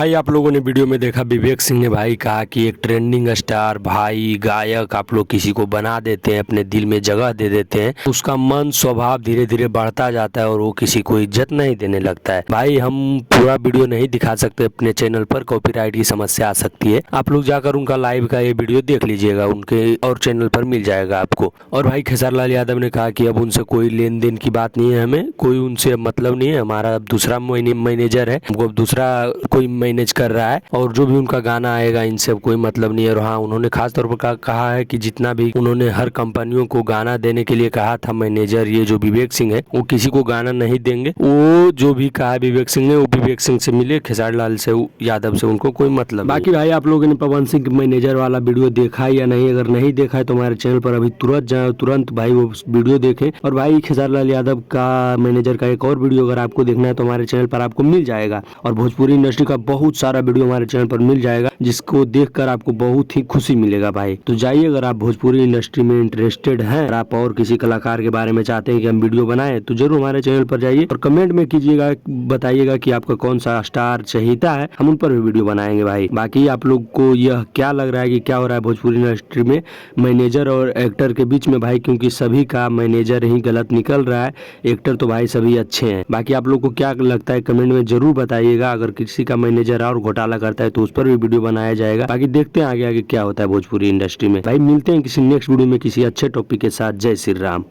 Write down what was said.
भाई आप लोगों ने वीडियो में देखा विवेक सिंह ने भाई कहा कि एक ट्रेंडिंग स्टार भाई गायक आप लोग किसी को बना देते हैं, अपने दिल में जगह दे देते हैं, उसका मन स्वभाव धीरे धीरे बढ़ता जाता है और वो किसी को इज्जत नहीं देने लगता है। भाई हम पूरा वीडियो नहीं दिखा सकते अपने चैनल पर, कॉपीराइट की समस्या आ सकती है। आप लोग जाकर उनका लाइव का ये वीडियो देख लीजिएगा, उनके और चैनल पर मिल जाएगा आपको। और भाई खेसारी लाल यादव ने कहा कि अब उनसे कोई लेन देन की बात नहीं है, हमें कोई उनसे मतलब नहीं है, हमारा अब दूसरा मैनेजर है, हमको दूसरा कोई मैनेज कर रहा है और जो भी उनका गाना आएगा इनसे कोई मतलब नहीं है। और हाँ, उन्होंने खास तौर पर कहा है कि जितना भी उन्होंने हर कंपनियों को गाना देने के लिए कहा था मैनेजर, ये जो विवेक सिंह है वो किसी को गाना नहीं देंगे। वो जो भी कहा विवेक सिंह ने वो विवेक सिंह से मिले, खेसारी लाल से यादव से उनको कोई मतलब। बाकी भाई आप लोगों ने पवन सिंह मैनेजर वाला वीडियो देखा या नहीं? अगर नहीं देखा है तो हमारे चैनल पर अभी तुरंत जाए, तुरंत भाई वो वीडियो देखें। और भाई खेसारी लाल यादव का मैनेजर का एक और वीडियो अगर आपको देखना है तो हमारे चैनल पर आपको मिल जाएगा। और भोजपुरी इंडस्ट्री का बहुत सारा वीडियो हमारे चैनल पर मिल जाएगा, जिसको देखकर आपको बहुत ही खुशी मिलेगा भाई। तो जाइए, अगर आप भोजपुरी इंडस्ट्री में इंटरेस्टेड हैं और आप और किसी कलाकार के बारे में चाहते हैं कि हम वीडियो बनाएं, तो जरूर हमारे चैनल पर जाइए और कमेंट में कीजिएगा, बताइएगा कि आपका कौन सा स्टार चाहता है, हम उन पर भी वीडियो बनाएंगे भाई। बाकी आप लोग को यह क्या लग रहा है कि क्या हो रहा है भोजपुरी इंडस्ट्री में मैनेजर और एक्टर के बीच में भाई? क्योंकि सभी का मैनेजर ही गलत निकल रहा है, एक्टर तो भाई सभी अच्छे हैं। बाकी आप लोग को क्या लगता है कमेंट में जरूर बताइएगा। अगर किसी का मैनेजर और घोटाला करता है तो उस पर भी वीडियो बनाया जाएगा। बाकी देखते हैं आगे आगे क्या होता है भोजपुरी इंडस्ट्री में। भाई मिलते हैं किसी नेक्स्ट वीडियो में किसी अच्छे टॉपिक के साथ। जय श्री राम।